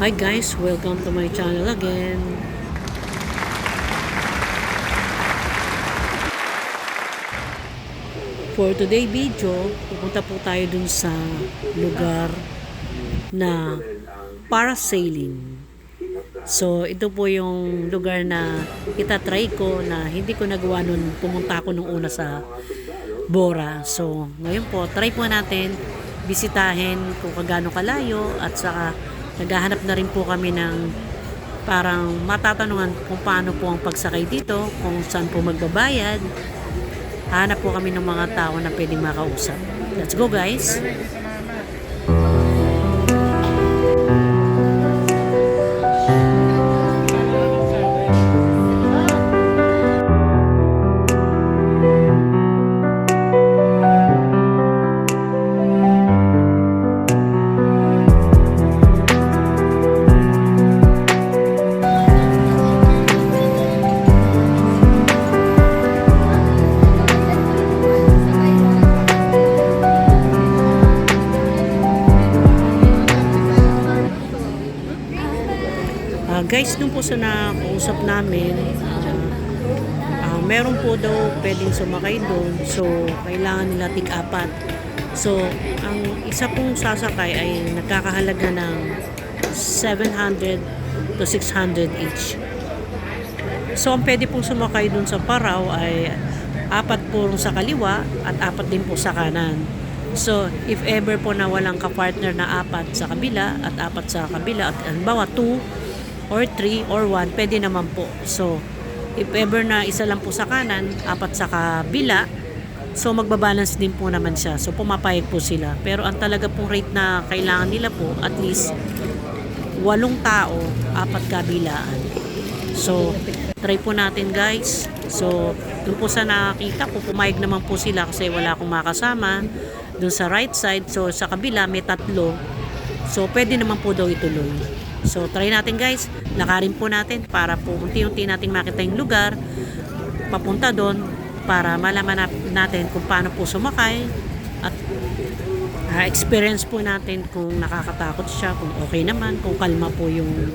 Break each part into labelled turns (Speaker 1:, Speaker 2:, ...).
Speaker 1: Hi guys, welcome to my channel again. For today video, pupunta po tayo dun sa lugar na parasailing. So, ito po yung lugar na itatry ko na hindi ko nagawa nun pumunta ako nung una sa Bora. So, ngayon po, try po natin bisitahin kung kagaano kalayo at saka naghahanap na rin po kami ng parang matatanungan kung paano po ang pagsakay dito, kung saan po magbabayad. Hanap po kami ng mga tao na pwedeng makausap. Let's go guys! Guys, nung po sa nakausap namin, meron po daw pwedeng sumakay doon. So, kailangan nila tig-apat. So, ang isa pong sasakay ay nagkakahalaga ng 700 to 600 each. So, ang pwede pong sumakay doon sa Parao ay apat po sa kaliwa at apat din po sa kanan. So, if ever po na walang ka-partner na apat sa kabila at apat sa kabila at halimbawa 2 or 3 or 1, pwede naman po. So, if ever na isa lang po sa kanan, apat sa kabila, so magbabalance din po naman siya. So, pumapayag po sila. Pero ang talaga pong rate na kailangan nila po, at least 8 tao, apat kabilaan. So, try po natin guys. So, dun po sa nakakita ko, pumayag naman po sila kasi wala akong makasama. Dun sa right side, so sa kabila may 3. So, pwede naman po daw ituloy. So, try natin guys. Lakarin po natin para po unti-unti nating makita yung lugar. Papunta doon para malaman natin kung paano po sumakay. At experience po natin kung nakakatakot siya, kung okay naman, kung kalma po yung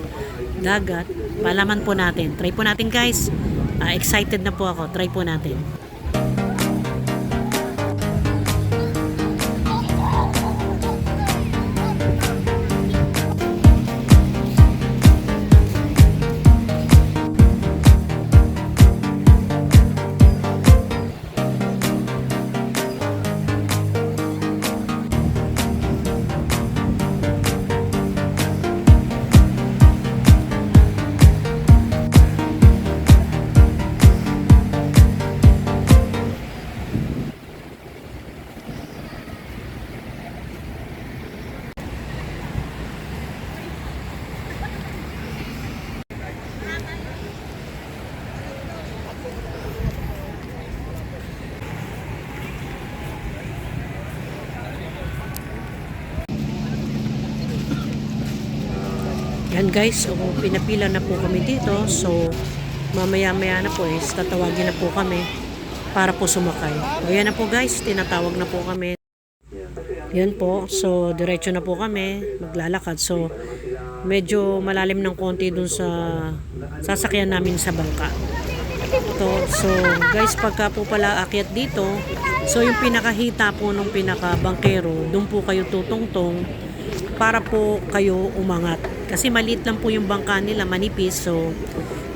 Speaker 1: dagat. Palaman po natin. Try po natin guys. Excited na po ako. Try po natin. Yan guys, pinapila na po kami dito. So, mamaya-maya na po tatawagin na po kami para po sumakay. O yan na po guys, tinatawag na po kami. Yan po, so diretso na po kami, maglalakad. So, medyo malalim ng konti dun sa sasakyan namin sa bangka. So guys, pagka po pala akyat dito, so yung pinakahita po nung pinakabangkero, dun po kayo tutungtong para po kayo umangat. Kasi maliit lang po yung bangka nila, manipis. So,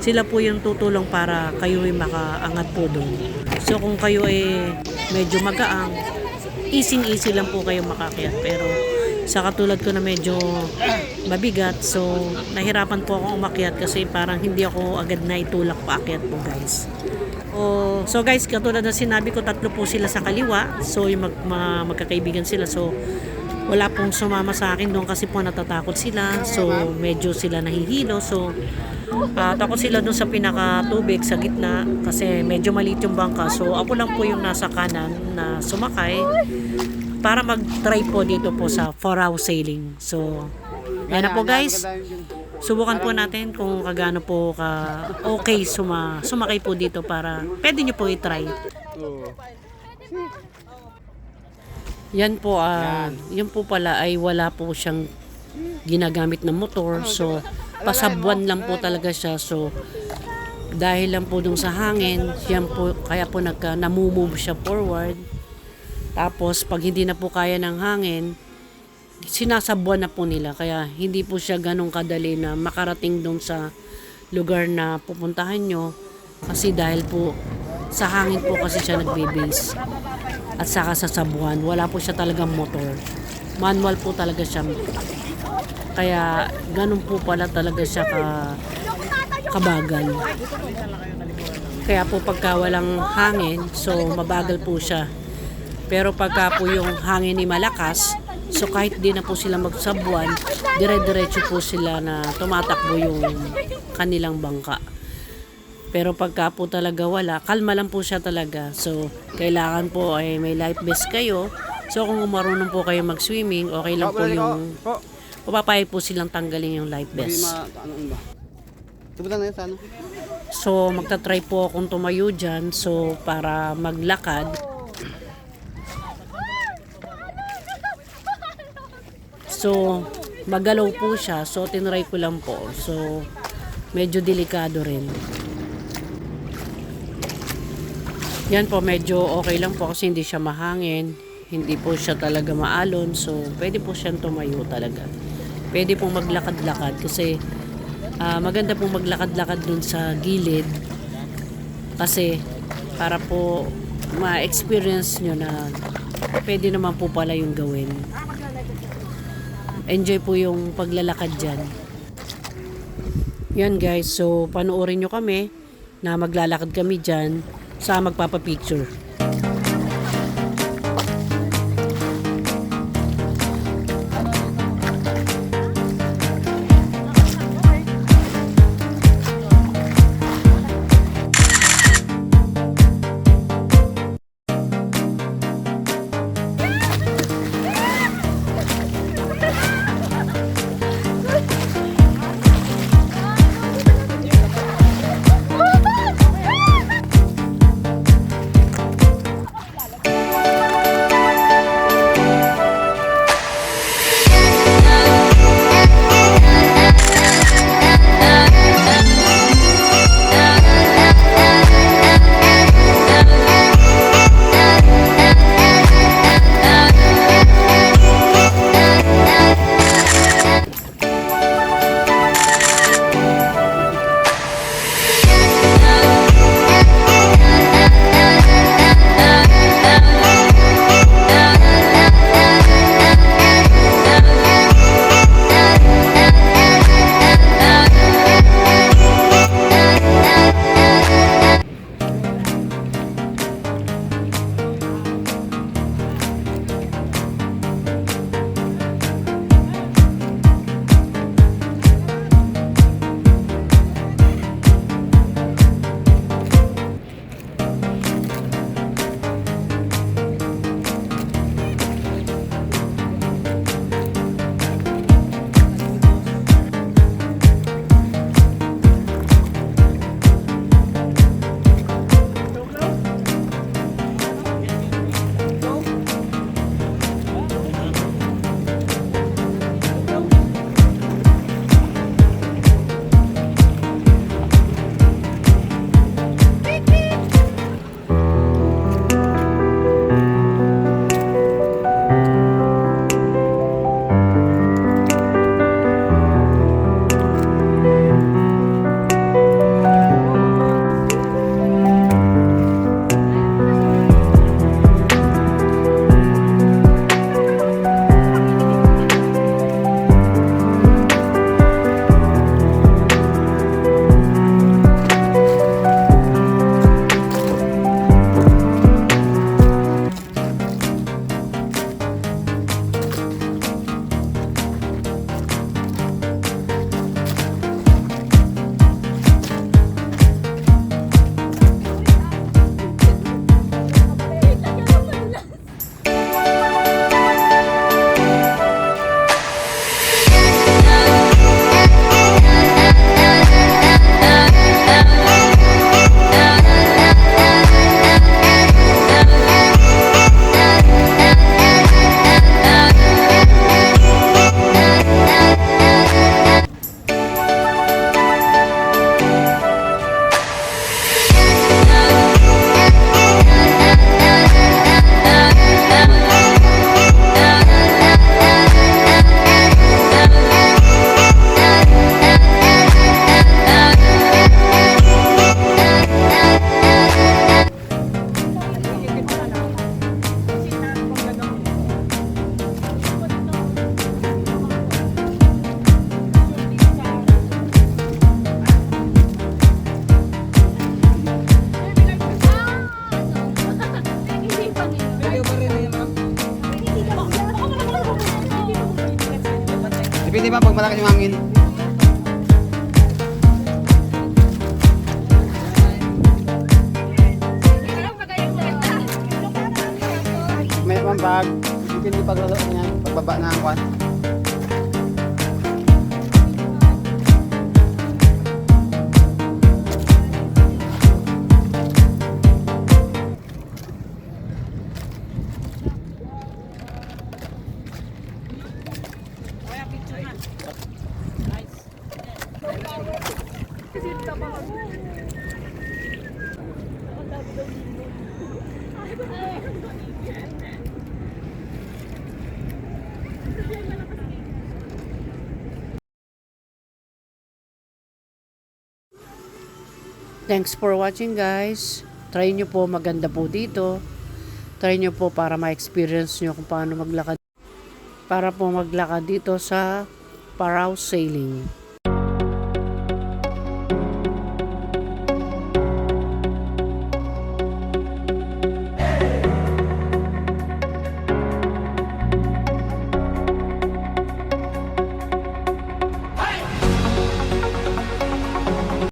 Speaker 1: sila po yung tutulong para kayo ay makaangat po doon. So, kung kayo ay medyo magaang, easy lang po kayo makakyat. Pero, sa katulad ko na medyo mabigat, so, nahirapan po akong umakyat kasi parang hindi ako agad na itulak paakyat po guys. So guys, katulad na sinabi ko, 3 po sila sa kaliwa. So, yung magkakaibigan sila. So, wala pong sumama sa akin doon kasi po natatakot sila. So, medyo sila nahihilo. So, takot sila doon sa pinakatubig sa gitna kasi medyo maliit yung bangka. So, ako lang po yung nasa kanan na sumakay para mag-try po dito po sa Parao sailing. So, yan na po guys. Subukan po natin kung kagano po okay sumakay po dito para pwede nyo po i-try. Yan po, yun po pala ay wala po siyang ginagamit ng motor. So, pasabwan lang po talaga siya. So, dahil lang po dun sa hangin, yan po, kaya po namumove siya forward. Tapos, pag hindi na po kaya ng hangin, sinasabwan na po nila. Kaya, hindi po siya ganun kadali na makarating dun sa lugar na pupuntahan nyo. Kasi dahil po, sa hangin po kasi siya nagbe-base. At saka sa sabuan, wala po siya talagang motor. Manual po talaga siya. Kaya ganun po pala talaga siya kabagal. Kaya po pagka walang hangin, so mabagal po siya. Pero pagka po yung hangin ni malakas, so kahit di na po sila magsabuan, dire-diretso po sila na tumatakbo yung kanilang bangka. Pero pagka po talaga wala, kalma lang po siya talaga. So, kailangan po ay may life vest kayo. So, kung marunong po kayo mag-swimming, okay lang po yung papapayag po silang tanggalin yung life vest. So, magta-try po akong tumayo dyan. So, para maglakad. So, magalaw po siya. So, tinry ko lang po. So, medyo delikado rin. Yan po, medyo okay lang po kasi hindi siya mahangin. Hindi po siya talaga maalon. So, pwede po siyang tumayo talaga. Pwede pong maglakad-lakad kasi maganda pong maglakad-lakad dun sa gilid. Kasi para po ma-experience nyo na pwede naman po pala yung gawin. Enjoy po yung paglalakad dyan. Yan guys, so panoorin nyo kami na maglalakad kami dyan sa magpapapicture.
Speaker 2: Depende ba pag malakas yung hangin? May naman pag hindi paglalo niyan, pagbaba na ang kwan.
Speaker 1: Thanks for watching guys. Try nyo po, maganda po dito. Try nyo po para ma-experience nyo kung paano maglakad. Para po maglakad dito sa Parao Sailing.